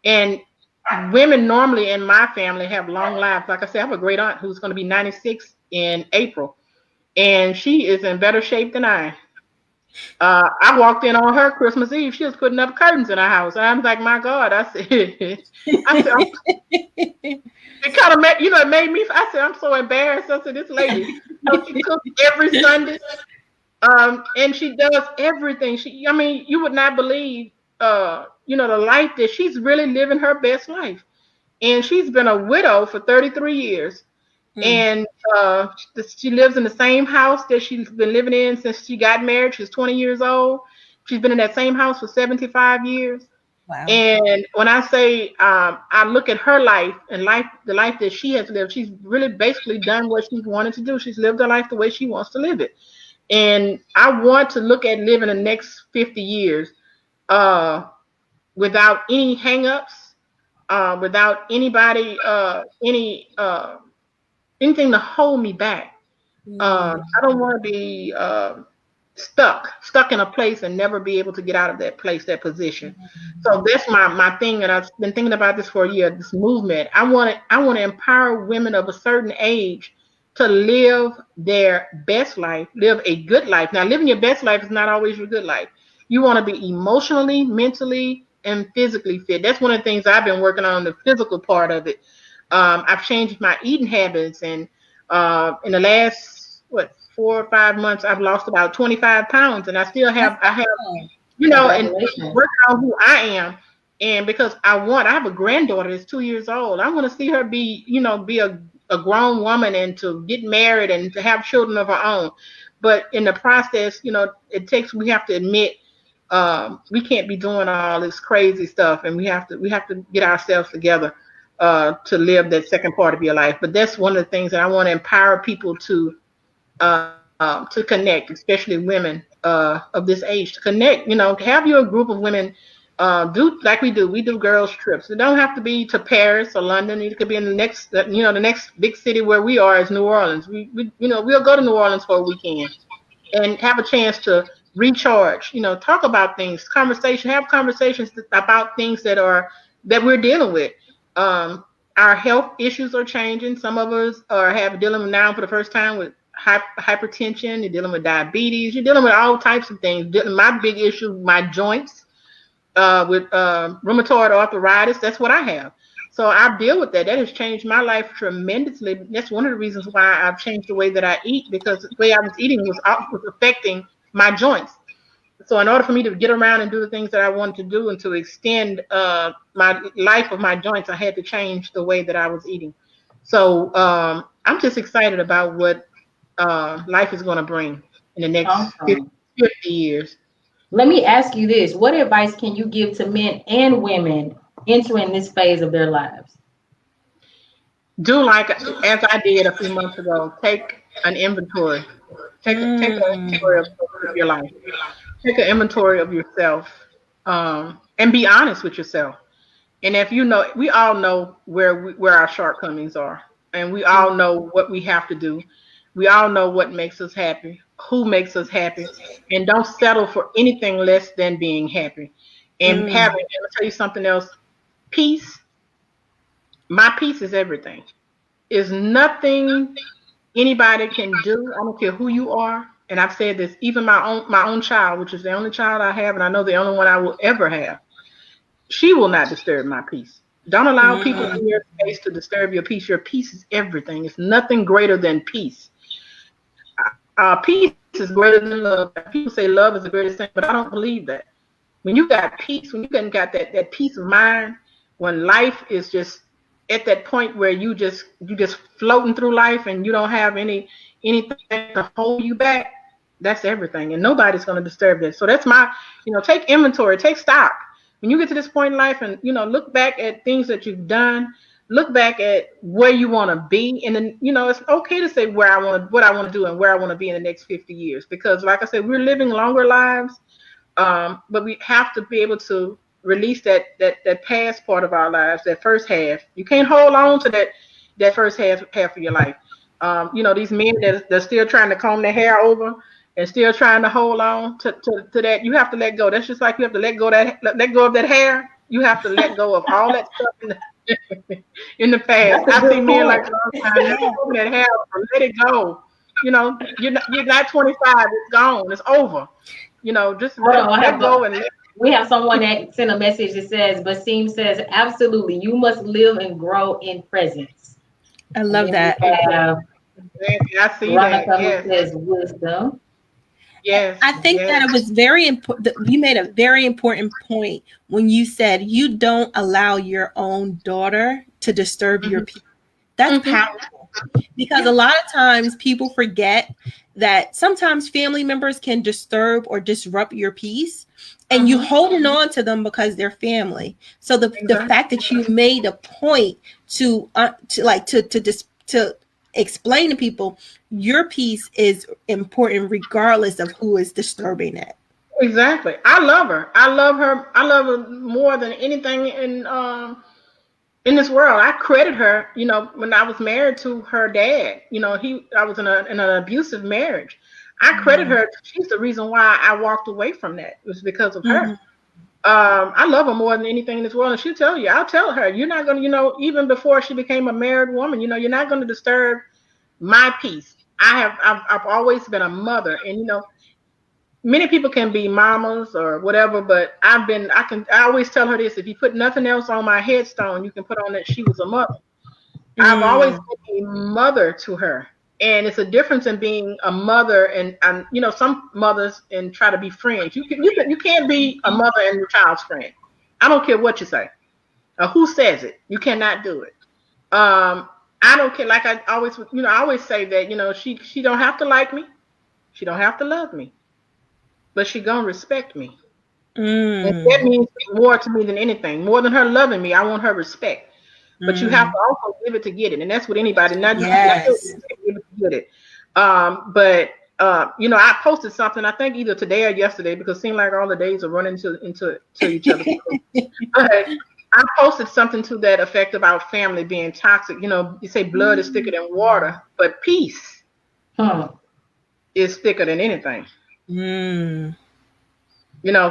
And women normally in my family have long lives. Like I said, I have a great aunt who's going to be 96 in April, and she is in better shape than I am. I walked in on her Christmas Eve. She was putting up curtains in her house. And I was like, my God, I said, it kind of made, it made me, I said, I'm so embarrassed. I said, this lady, she cooks every Sunday. And she does everything. You would not believe, the life that she's really living her best life. And she's been a widow for 33 years. And she lives in the same house that she's been living in since she got married. She's 20 years old. She's been in that same house for 75 years. Wow. And when I say I look at her life and the life that she has lived, she's really basically done what she's wanted to do. She's lived her life the way she wants to live it. And I want to look at living the next 50 years without any hangups, without anybody, anything to hold me back. I don't want to be stuck in a place and never be able to get out of that place, that position. So that's my thing, and I've been thinking about this for a year. This movement, I want to empower women of a certain age to live their best life, live a good life. Now, living your best life is not always your good life. You want to be emotionally, mentally, and physically fit. That's one of the things I've been working on, the physical part of it. I've changed my eating habits, and in the last 4 or 5 months, I've lost about 25 pounds, and I have and working on who I am. And because I have a granddaughter that's 2 years old, I want to see her be a grown woman and to get married and to have children of her own. But in the process, we have to admit we can't be doing all this crazy stuff, and we have to get ourselves together to live that second part of your life. But that's one of the things that I want to empower people to connect, especially women of this age, to connect. Have your group of women do like we do. We do girls trips. It don't have to be to Paris or London. It could be in the next big city where we are is New Orleans. We'll go to New Orleans for a weekend and have a chance to recharge. Talk about things, have conversations about things that we're dealing with. Our health issues are changing. Some of us are dealing now for the first time with hypertension. You're dealing with diabetes. You're dealing with all types of things. My big issue, my joints, with rheumatoid arthritis. That's what I have. So I deal with that. That has changed my life tremendously. That's one of the reasons why I've changed the way that I eat, because the way I was eating was affecting my joints. So in order for me to get around and do the things that I wanted to do and to extend my life of my joints, I had to change the way that I was eating. So I'm just excited about what life is going to bring in the next 50 years. Let me ask you this. What advice can you give to men and women entering this phase of their lives? Do like as I did a few months ago. Take an inventory. Take an inventory of your life. Take an inventory of yourself, and be honest with yourself. And if we all know where our shortcomings are, and we all know what we have to do. We all know what makes us happy, who makes us happy, and don't settle for anything less than being happy. And let me tell you something else. Peace. My peace is everything. Is nothing anybody can do. I don't care who you are. And I've said this, even my own child, which is the only child I have, and I know the only one I will ever have, she will not disturb my peace. Don't allow people in your space to disturb your peace. Your peace is everything. It's nothing greater than peace. Peace is greater than love. People say love is the greatest thing, but I don't believe that. When you got peace, when you got that peace of mind, when life is just at that point where you just floating through life and you don't have anything to hold you back, that's everything. And nobody's going to disturb that. So that's my, take inventory, take stock. When you get to this point in life and, look back at things that you've done, look back at where you want to be. And then, it's okay to say what I want to do and where I want to be in the next 50 years. Because like I said, we're living longer lives, but we have to be able to release that past part of our lives, that first half. You can't hold on to that first half of your life. These men they're still trying to comb their hair over and still trying to hold on to that. You have to let go. That's just like you have to let go of that hair You have to let go of all that stuff in the past. That's a I see good men like point. that woman that have let it go. You're not 25. It's gone. It's over. Just Hold on, let go and let. we have someone that sent a message that says, Basim says, absolutely, you must live and grow in presence. I And love then we that. have Exactly. I see that. Veronica who Yes. says wisdom. Yes. I think Yes. that it was very important. You made a very important point when you said you don't allow your own daughter to disturb your Hmm. peace. That's Hmm. powerful because Yeah. a lot of times people forget that sometimes family members can disturb or disrupt your peace, and you Hmm. holding on to them because they're family. So the Exactly. fact that you made a point to explain to people your peace is important regardless of who is disturbing it. Exactly. I love her. I love her. I love her more than anything in this world. I credit her. When I was married to her dad, I was in an abusive marriage. I credit Mm-hmm. her. She's the reason why I walked away from that. It was because of her. Mm-hmm. I love her more than anything in this world, and she'll tell you. I'll tell her, you're not gonna, even before she became a married woman, you're not gonna disturb my peace. I've always been a mother, and many people can be mamas or whatever, but I always tell her this: if you put nothing else on my headstone, you can put on that she was a mother. I've always Mm. been a mother to her. And it's a difference in being a mother and some mothers and try to be friends. You can't be a mother and your child's friend. I don't care what you say or who says it. You cannot do it. Um, I don't care. Like I always say that she don't have to like me. She don't have to love me, but she gonna respect me. And that Mm. means more to me than anything. More than her loving me, I want her respect. But you have Mm. to also give it to get it, and that's what anybody. Not just Yes. give it to get it. But I posted something. I think either today or yesterday because it seemed like all the days are running to each other. But I posted something to that effect about family being toxic. You say blood is thicker than water, but peace Hmm. is thicker than anything. Mm.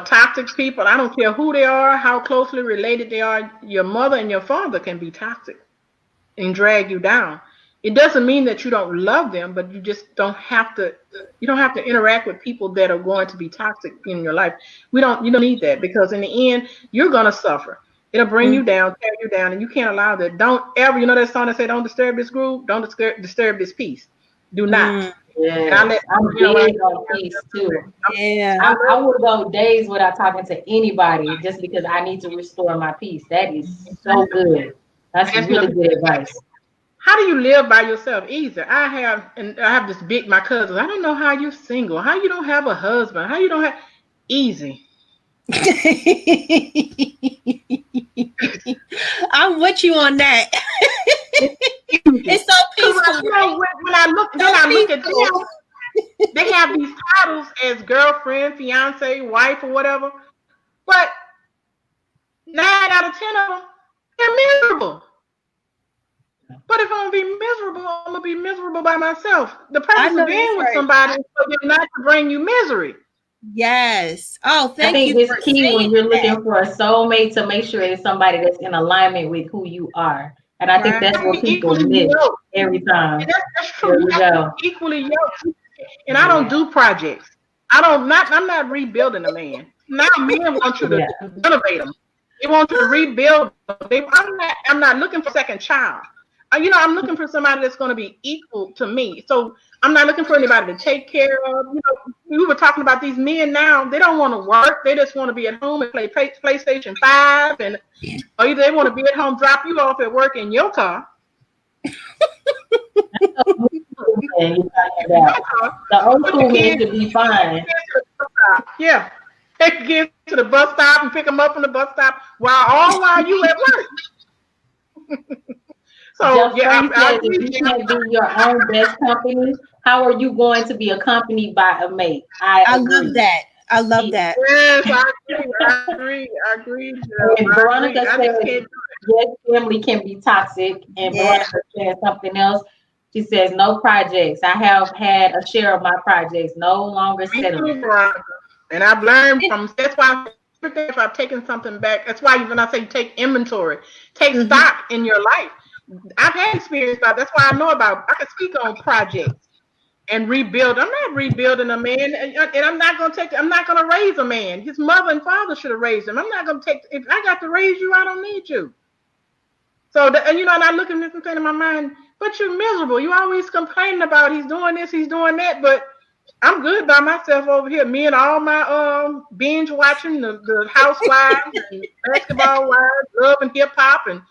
Toxic people, I don't care who they are, how closely related they are, your mother and your father can be toxic and drag you down. It doesn't mean that you don't love them, but you don't have to interact with people that are going to be toxic in your life. You don't need that because in the end, you're gonna suffer. It'll bring you Mm. down, tear you down, and you can't allow that. Don't ever, that song that say, don't disturb this groove, don't disturb this peace. Do not. Mm. And I let Yes, I'm when I big on peace too. Yeah. I would go days without talking to anybody just because I need to restore my peace. That is so good. That's ask really good advice. how do you live by yourself? Easy. I have this big my cousins. I don't know how you're single. How you don't have a husband? How you don't have easy. I'm with you on that. It's easy. It's so Cause peaceful, right? when I look then So I look at peaceful. them, they have these titles as girlfriend, fiance, wife, or whatever. But 9 out of 10 of them, they're miserable. But if I'm gonna be miserable, I'm gonna be miserable by myself. The I purpose of know that's being with right. somebody is for them not to bring you misery. Yes. Oh, I thank think you it's for key saying when you're that. looking for a soulmate to make sure it's somebody that's in alignment with who you are. And I think Right. that's what Be people equally miss yoked. every And time. that's true. There You you have to go. be equally yoked. And I don't Yeah. do projects. I'm not rebuilding a man. Now men want you to Yeah. renovate them. They want you to rebuild them. I'm not looking for a second child. I'm looking for somebody that's going to be equal to me. So I'm not looking for anybody to take care of. We were talking about these men now. They don't want to work. They just want to be at home and play PlayStation 5, or either they want to be at home, drop you off at work in your car. And you're talking In your about car, the old put the school men kids should be fine. to the bus stop. Yeah. Take the kids to the bus stop and pick them up from the bus stop while you at work. So Jeff yeah, Spring I says if agree, you Jim. can't be your own best company, how are you going to be accompanied by a mate? I I love agree. that. I love that. Yes, I agree, Jeff. And I agree. Veronica I just says, can't. yes, family can be toxic. And Yeah. Veronica says something else. She says, no projects. I have had a share of my projects, no longer Me too, settling. Veronica. And I've learned It, from. That's why I if I've taken something back. That's why when I say take inventory, take stock in your life. I've had experience about. That's why I know about. I can speak on projects and rebuild. I'm not rebuilding a man, and I'm not gonna take. I'm not gonna raise a man. His mother and father should have raised him. I'm not gonna take. If I got to raise you, I don't need you. So, and and I look at this and say in my mind, but you're miserable. You always complaining about he's doing this, he's doing that, but I'm good by myself over here. Me and all my binge watching the Housewives and Basketball Wives, Love and Hip Hop and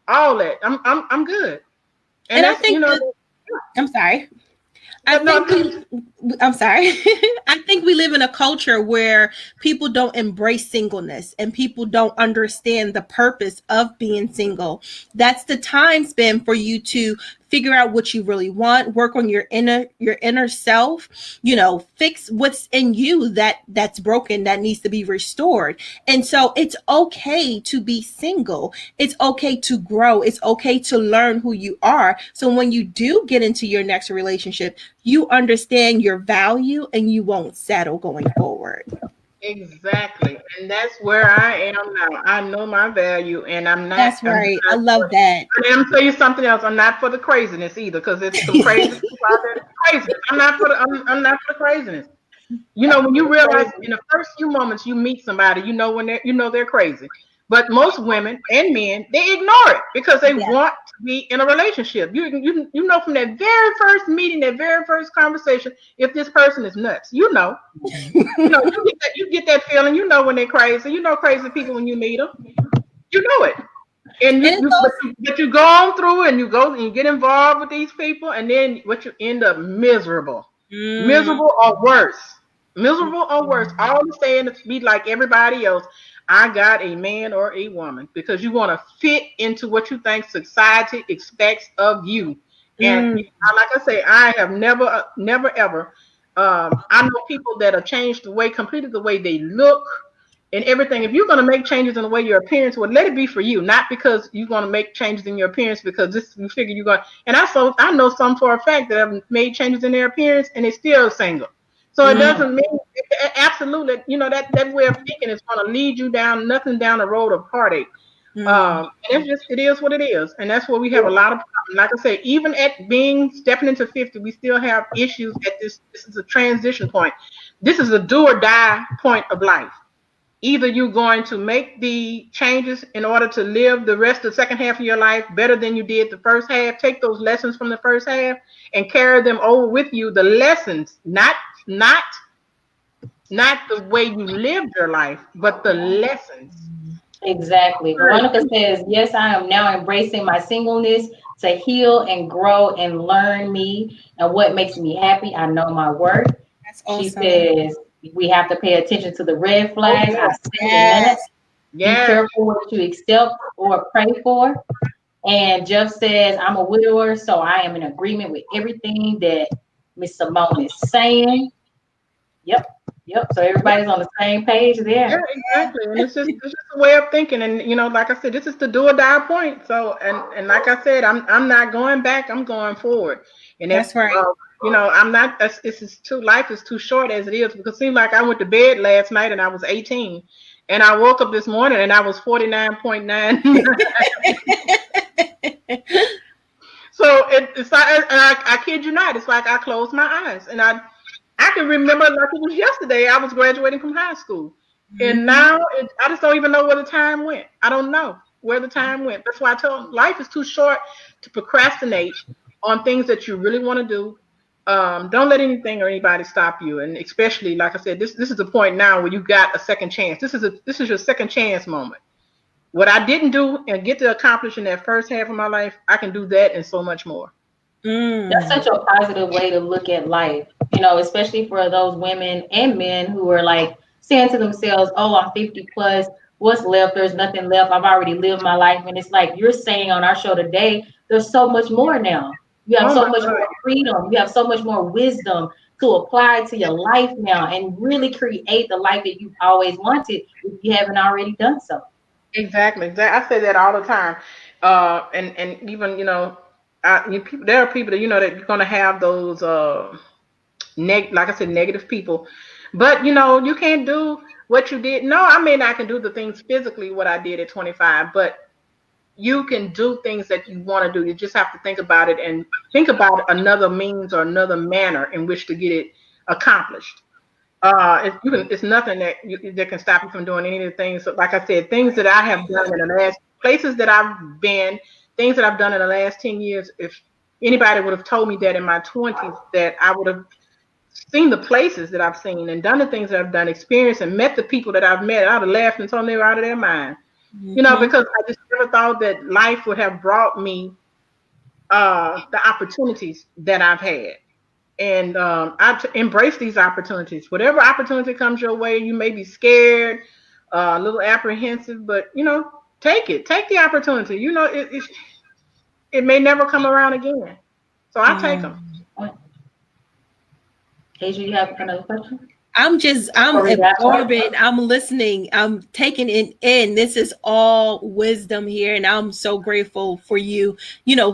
all that. I'm good. And I think I'm sorry. I'm sorry. I think we live in a culture where people don't embrace singleness and people don't understand the purpose of being single. That's the time span for you to figure out what you really want, work on your inner self, fix what's in you that's broken, that needs to be restored. And so it's okay to be single. It's okay to grow. It's okay to learn who you are. So when you do get into your next relationship, you understand your value and you won't settle going forward. Exactly. And that's where I am now. I know my value and I'm not. That's right. I love that. And I'm tell you something else. I'm not for the craziness either, because it's some crazy people out there. Craziness. I'm not for the craziness. When you realize in the first few moments you meet somebody, when they're crazy. But most women and men, they ignore it because they want to be in a relationship. You know from that very first meeting, that very first conversation, if this person is nuts. You get that feeling. You know when they're crazy. You know crazy people when you meet them. You know it. And but you go on through and you go and you get involved with these people, and then what you end up miserable. Miserable or worse. Miserable or worse. All the saying to be like everybody else. I got a man or a woman, because you want to fit into what you think society expects of you. And like I say, I have never ever. I know people that have changed completely the way they look and everything. If you're going to make changes in the way your appearance, well, let it be for you, not because you're going to make changes in your appearance because you figure you're going. And I know some for a fact that have made changes in their appearance and they're still single. So it doesn't mean absolutely, that way of thinking is going to lead you down the road of heartache. And it is what it is. And that's where we have a lot of problems. Like I say, even at stepping into 50, we still have issues at this is a transition point. This is a do or die point of life. Either you're going to make the changes in order to live the rest of the second half of your life better than you did the first half, take those lessons from the first half and carry them over with you. The lessons, not the way you lived your life, but the lessons. Exactly. Veronica says, yes, I am now embracing my singleness to heal and grow and learn me and what makes me happy. I know my worth. That's awesome. She says, we have to pay attention to the red flags. Be careful what you accept or pray for. And Jeff says, I'm a widower, so I am in agreement with everything that Miss Simone is saying. Yep. So everybody's on the same page there. Yeah, exactly. And it's just a way of thinking. And like I said, this is the do or die point. So and like I said, I'm not going back. I'm going forward. And that's right. I'm not. Life is too short as it is, because it seemed like I went to bed last night and I was 18, and I woke up this morning and I was 49.9. So it's like, and I kid you not, it's like I closed my eyes and I can remember like it was yesterday. I was graduating from high school, and now I just don't even know where the time went. I don't know where the time went. That's why I tell them life is too short to procrastinate on things that you really want to do. Don't let anything or anybody stop you, and especially like I said, this is the point now where you got a second chance. This is your second chance moment. What I didn't do and get to accomplish in that first half of my life, I can do that and so much more. That's such a positive way to look at life, especially for those women and men who are like saying to themselves, oh, I'm 50 plus, what's left? There's nothing left. I've already lived my life. And it's like you're saying on our show today, there's so much more now. You have so much more freedom. You have so much more wisdom to apply to your life now and really create the life that you've always wanted if you haven't already done so. Exactly. I say that all the time. And even, there are people that, that you're going to have those, like I said, negative people. But, you can't do what you did. No, I may not can do the things physically what I did at 25, but you can do things that you want to do. You just have to think about it and think about another means or another manner in which to get it accomplished. It's nothing that can stop you from doing any of the things. So like I said, things that I have done in the last places that I've been, things that I've done in the last 10 years. If anybody would have told me that in my 20s, that I would have seen the places that I've seen and done the things that I've done, experienced and met the people that I've met, I'd have laughed until they were out of their mind. Because I just never thought that life would have brought me the opportunities that I've had. And embrace these opportunities. Whatever opportunity comes your way, you may be scared, a little apprehensive, but take it. Take the opportunity. It may never come around again. So I take them. Asia, you have another question? I'm absorbing. I'm listening. I'm taking it in. This is all wisdom here. And I'm so grateful for you,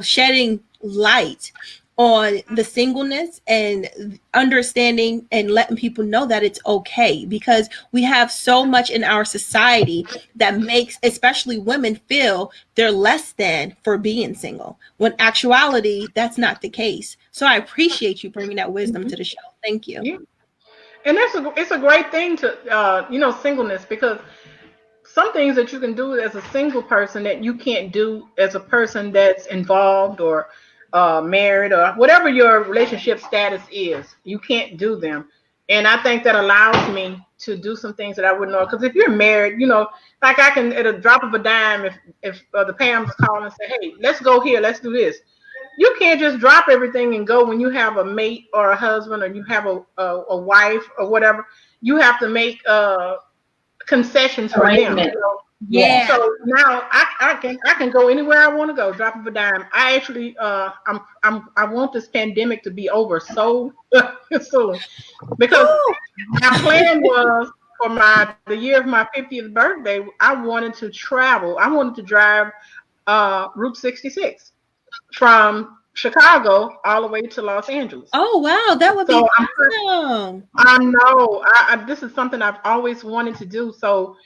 shedding light on the singleness and understanding and letting people know that it's okay, because we have so much in our society that makes especially women feel they're less than for being single, when actuality that's not the case. So I appreciate you bringing that wisdom to the show. Thank you. Yeah. And it's a great thing to singleness, because some things that you can do as a single person that you can't do as a person that's involved or married or whatever your relationship status is. You can't do them. And I think that allows me to do some things that I wouldn't know. Because if you're married, like I can, at a drop of a dime, if the Pam's call and say, hey, let's go here, let's do this. You can't just drop everything and go when you have a mate or a husband or you have a wife or whatever. You have to make concessions for them. Yeah. So now I can go anywhere I want to go, drop of a dime. I actually I want this pandemic to be over so soon, because my plan was for the year of my 50th birthday, I wanted to travel. I wanted to drive Route 66 from Chicago all the way to Los Angeles. Oh wow, that would be awesome. I know. This is something I've always wanted to do. So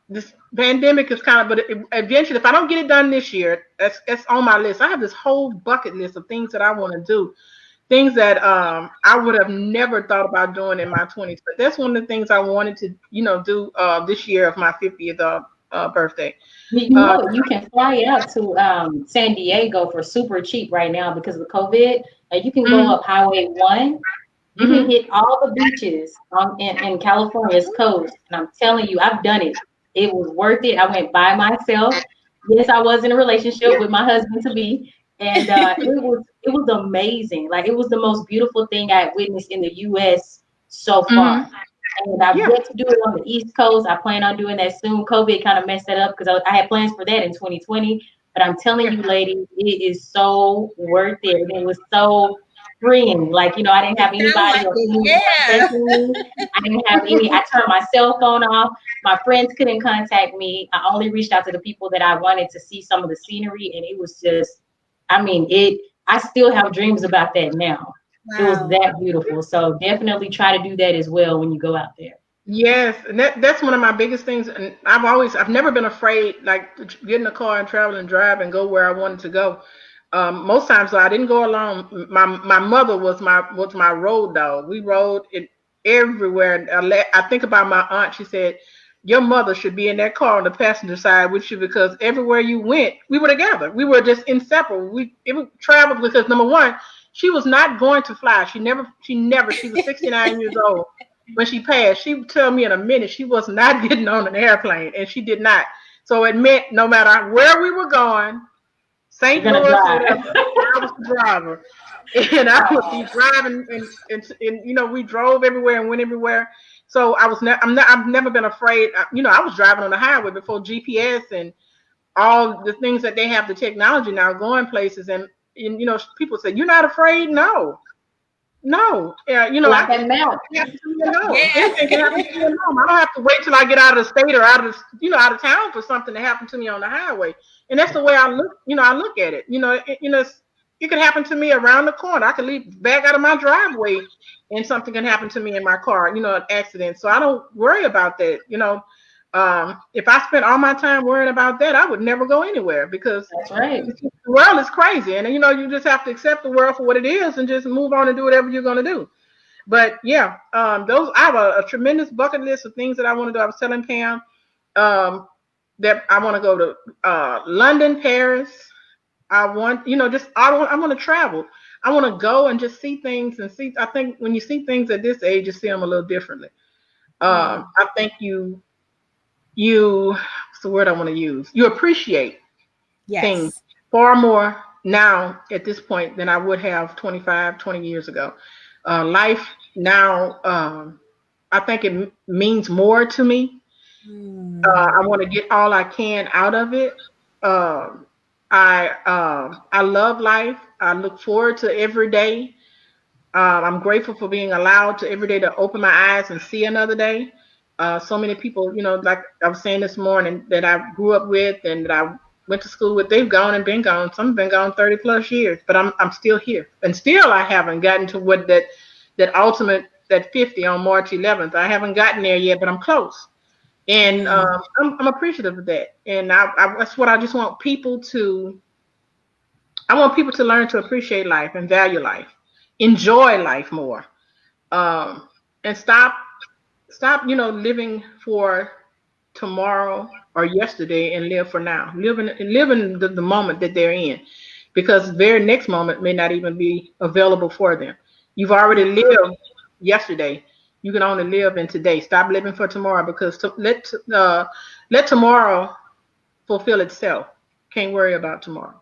this pandemic is but eventually, if I don't get it done this year, that's on my list. I have this whole bucket list of things that I want to do, things that I would have never thought about doing in my 20s. But that's one of the things I wanted to do this year of my 50th birthday. You can fly out to San Diego for super cheap right now because of COVID. You can go up Highway 1. You can hit all the beaches in California's coast. And I'm telling you, I've done it. It was worth it. I went by myself. Yes, I was in a relationship with my husband to be. And it was amazing. Like, it was the most beautiful thing I had witnessed in the U.S. so far. And I've yet to do it on the East Coast. I plan on doing that soon. COVID kind of messed that up because I had plans for that in 2020. But I'm telling you, ladies, it is so worth it. And it was so freeing. Like, I didn't have anybody. I didn't have any. I turned my cell phone off. My friends couldn't contact me. I only reached out to the people that I wanted to see some of the scenery. And it was just, I still have dreams about that now. Wow. It was that beautiful. So definitely try to do that as well when you go out there. Yes, and that's one of my biggest things. And I've never been afraid, like, to get in the car and travel and drive and go where I wanted to go. Most times, though, I didn't go alone. My mother was my road dog. We rode it everywhere. I think about my aunt. She said, your mother should be in that car on the passenger side with you, because everywhere you went, we were together. We were just inseparable. It would travel because, number one, she was not going to fly. She was 69 years old when she passed. She would tell me in a minute she was not getting on an airplane, and she did not. So it meant no matter where we were going, St. Louis, whatever, I was the driver. And I would be driving, and we drove everywhere and went everywhere. So I've never been afraid. I was driving on the highway before GPS and all the things that they have, the technology now, going places. And people say, you're not afraid? No. Like that now. Anything can happen to me at home. I don't have to wait till I get out of the state or out of town for something to happen to me on the highway. And that's the way I look. I look at it. It could happen to me around the corner. I could leave back out of my driveway and something can happen to me in my car, an accident. So I don't worry about that. If I spent all my time worrying about that, I would never go anywhere, because That's right. the world is crazy. And, you just have to accept the world for what it is and just move on and do whatever you're going to do. But yeah, I have a tremendous bucket list of things that I want to do. I was telling Pam that I want to go to London, Paris. I want, I want to travel. I want to go and just see things and see. I think when you see things at this age, you see them a little differently. I think what's the word I want to use? You appreciate things far more now at this point than I would have 25, 20 years ago. Life now, I think it means more to me. I want to get all I can out of it. I love life. I look forward to every day. I'm grateful for being allowed to every day to open my eyes and see another day. So many people, like I was saying this morning, that I grew up with and that I went to school with, they've gone and been gone. Some have been gone 30 plus years, but I'm still here, and still I haven't gotten to what that ultimate, that 50 on March 11th. I haven't gotten there yet, but I'm close. And I'm appreciative of that. And that's what I just want people to. I want people to learn to appreciate life and value life, enjoy life more, and stop, living for tomorrow or yesterday, and live for now. Live in the moment that they're in, because the very next moment may not even be available for them. You've already lived yesterday. You can only live in today. Stop living for tomorrow, because let tomorrow fulfill itself. Can't worry about tomorrow.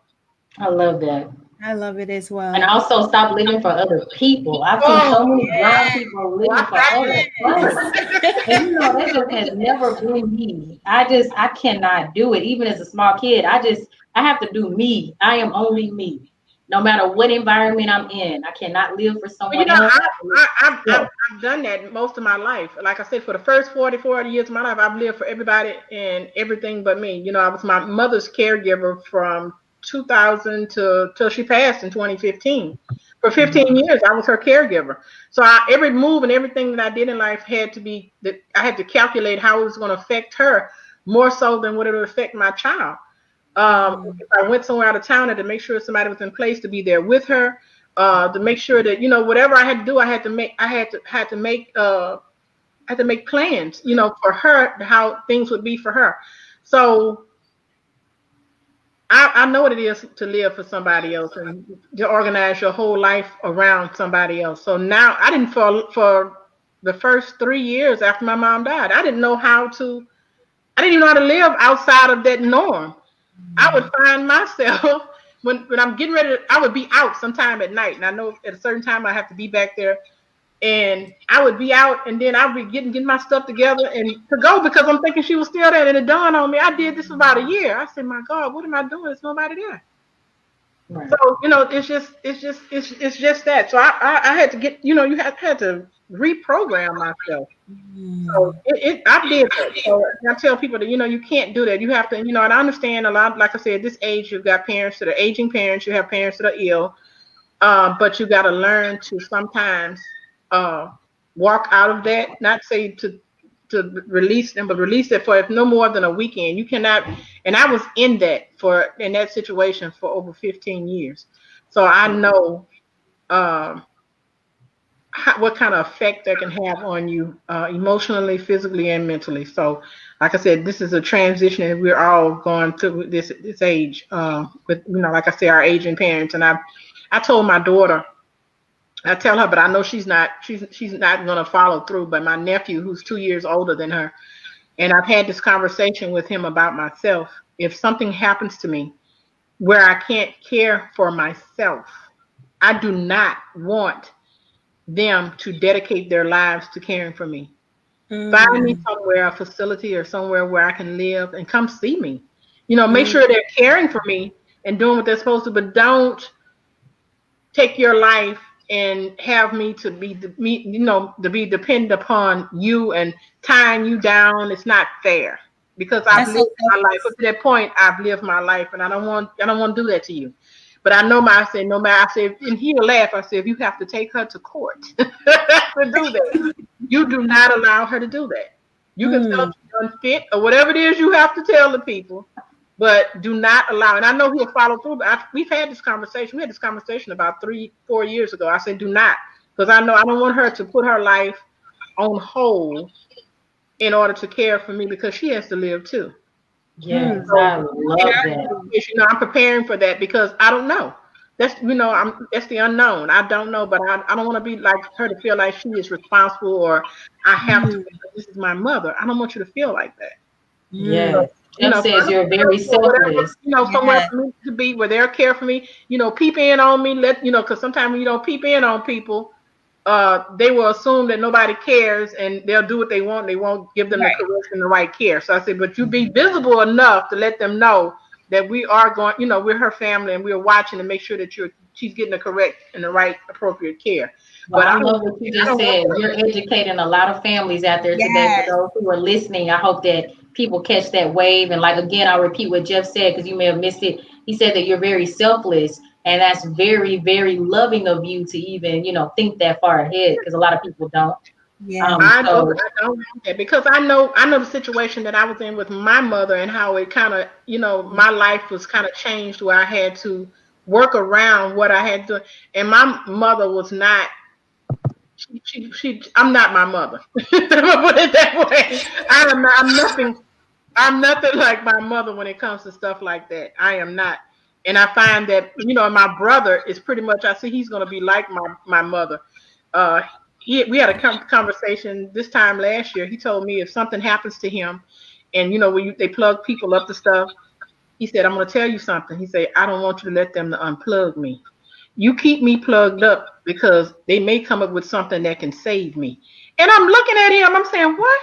I love that. I love it as well. And also stop living for other people. I've seen so many grown people living for other people. And that just has never been me. I cannot do it. Even as a small kid, I have to do me. I am only me. No matter what environment I'm in, I cannot live for someone else. I've done that most of my life. Like I said, for the first 40 years of my life, I've lived for everybody and everything but me. I was my mother's caregiver from 2000 till she passed in 2015. For 15 years, I was her caregiver. So every move and everything that I did in life had to be that I had to calculate how it was going to affect her more so than what it would affect my child. If I went somewhere out of town, I had to make sure somebody was in place to be there with her, to make sure that whatever I had to do, I had to make plans, for her, how things would be for her. So I know what it is to live for somebody else and to organize your whole life around somebody else. So now I didn't for the first 3 years after my mom died, I didn't even know how to live outside of that norm. I would find myself when I'm getting ready I would be out sometime at night, and I know at a certain time I have to be back there, and I would be out, and then I'd be getting my stuff together and to go, because I'm thinking she was still there. And it dawned on me, I did this for about a year. I said, my God, what am I doing? There's nobody there. Right. So it's just that. So I had to get, you had to reprogram myself. So I did that. So I tell people that you can't do that. You have to, and I understand a lot. Like I said, at this age, you've got parents that are aging parents. You have parents that are ill, but you got to learn to sometimes walk out of that. Not say to release them, but release it for if no more than a weekend. You cannot. And I was in that situation for over 15 years, so I know what kind of effect that can have on you emotionally, physically, and mentally. So, like I said, this is a transition, and we're all going through this age with like I said, our aging parents. And I told my daughter. I tell her, but I know she's not going to follow through. But my nephew, who's 2 years older than her, and I've had this conversation with him about myself. If something happens to me where I can't care for myself, I do not want them to dedicate their lives to caring for me. Find me somewhere, a facility or somewhere where I can live, and come see me. Make sure they're caring for me and doing what they're supposed to, but don't take your life and have me to be dependent upon you and tying you down. It's not fair, because I've lived my life up to that point. I've lived my life, and I don't want to do that to you. But I know I said, no matter, I said, and he'll laugh. I said, if you have to take her to court to do that, you do not allow her to do that. You can tell she's unfit or whatever it is you have to tell the people, but do not allow. And I know he'll follow through. But we've had this conversation. We had this conversation about 3-4 years ago. I said, do not, because I know I don't want her to put her life on hold in order to care for me, because she has to live too. Yes, I love that. I'm preparing for that, because I don't know. That's that's the unknown. I don't know, but I don't want to be like her to feel like she is responsible, or I have to, because this is my mother. I don't want you to feel like that. Yes. Jeff says you're very selfless. Somewhere for me to be where they'll care for me. Peep in on me. Because sometimes when you don't peep in on people, they will assume that nobody cares, and they'll do what they want. They won't give them the correct and the right care. So I said, but you be visible enough to let them know that we are going, we're her family, and we're watching to make sure that she's getting the correct and the right appropriate care. Well, I love what you just said. You're educating a lot of families out there today. For those who are listening, I hope that people catch that wave. And like, again, I'll repeat what Jeff said, because you may have missed it. He said that you're very selfless, and that's very, very loving of you to even, think that far ahead, because a lot of people don't. Yeah, I don't that, because I know the situation that I was in with my mother, and how it kind of, my life was kind of changed, where I had to work around what I had to. And my mother was not. I'm not my mother. Put it that way. I'm nothing like my mother when it comes to stuff like that. I am not. And I find that, my brother is pretty much, I see he's going to be like my mother. We had a conversation this time last year. He told me if something happens to him, and when they plug people up to stuff, he said, I'm going to tell you something. He said, I don't want you to let them unplug me. You keep me plugged up, because they may come up with something that can save me. And I'm looking at him, I'm saying, what?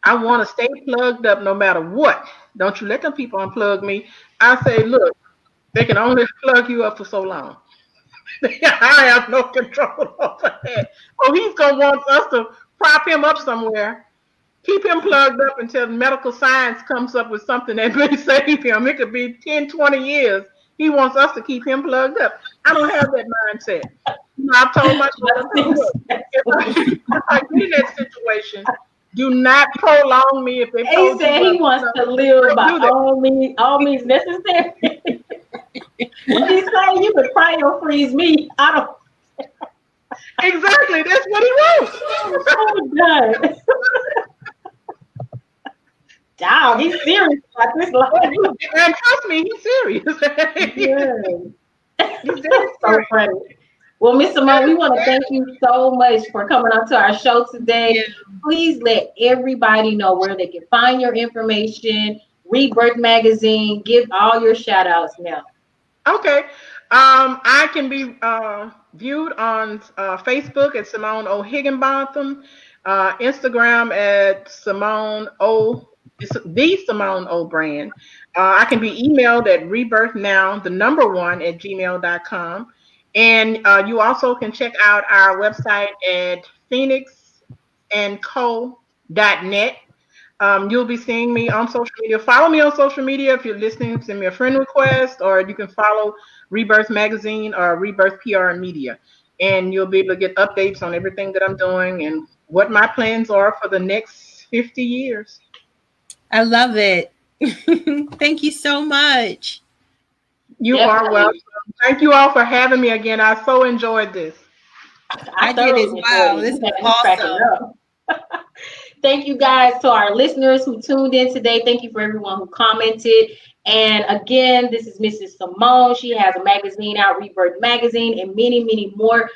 I want to stay plugged up no matter what. Don't you let them people unplug me. I say, look, they can only plug you up for so long. I have no control over that. So he's going to want us to prop him up somewhere, keep him plugged up until medical science comes up with something that may save him. It could be 10, 20 years. He wants us to keep him plugged up. I don't have that mindset. I've told myself, if I get in that situation, do not prolong me. If they he said he wants to live by all means necessary. What he saying? You could cry or freeze me. I don't. Exactly. That's what he wants. Oh, God. Dog, he's serious about this life. And trust me, he's serious. He's so funny. Well, Miss Simone, we want to thank you so much for coming on to our show today. Yeah. Please let everybody know where they can find your information. Rebirth Magazine. Give all your shout outs now. Okay. I can be viewed on Facebook at Simone O. Higginbotham, Instagram at Simone O. It's the Simone O brand. I can be emailed at rebirthnow1@gmail.com. And you also can check out our website at phoenixandco.net. You'll be seeing me on social media. Follow me on social media if you're listening. Send me a friend request, or you can follow Rebirth Magazine or Rebirth PR and Media. And you'll be able to get updates on everything that I'm doing and what my plans are for the next 50 years. I love it. Thank you so much. You are welcome. Thank you all for having me again. I so enjoyed this. I did as well. This is awesome. Thank you guys to our listeners who tuned in today. Thank you for everyone who commented. And again, this is Mrs. Simone. She has a magazine out, Rebirth Magazine, and many, many more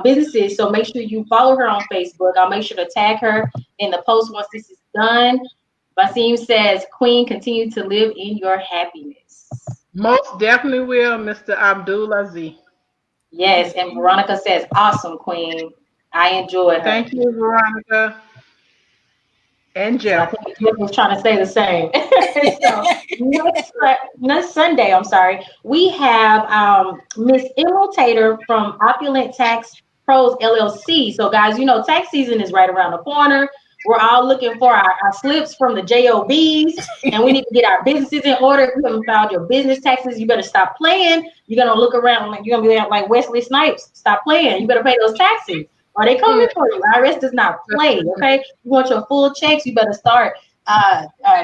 businesses. So make sure you follow her on Facebook. I'll make sure to tag her in the post once this is done. Basim says, Queen, continue to live in your happiness. Most definitely will, Mr. Abdulaziz. Yes, and Veronica says, awesome, Queen. I enjoyed her. Thank you, Veronica. And Jeff. So I think Jeff was trying to say the same. So next Sunday, we have Miss Emerald Tater from Opulent Tax Pros LLC. So guys, tax season is right around the corner. We're all looking for our slips from the JOBs, and we need to get our businesses in order. If you haven't filed your business taxes, you better stop playing. You're gonna look around like you're gonna be like Wesley Snipes. Stop playing. You better pay those taxes, or they coming for you. IRS does not play. Okay, you want your full checks, you better start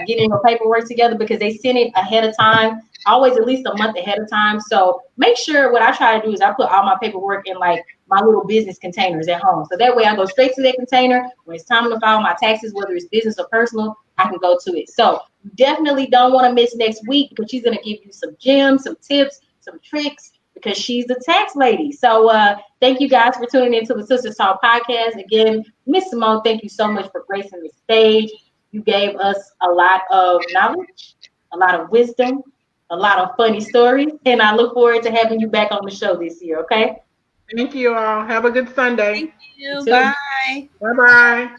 getting your paperwork together, because they send it ahead of time, always at least a month ahead of time. So make sure, what I try to do is I put all my paperwork in like my little business containers at home. So that way I go straight to that container. When it's time to file my taxes, whether it's business or personal, I can go to it. So definitely don't want to miss next week, because she's going to give you some gems, some tips, some tricks, because she's the tax lady. So thank you guys for tuning into the Sistas Talk podcast. Again, Miss Simone, thank you so much for gracing the stage. You gave us a lot of knowledge, a lot of wisdom, a lot of funny stories, and I look forward to having you back on the show this year, okay? Thank you all. Have a good Sunday. Thank you. Bye. Bye-bye.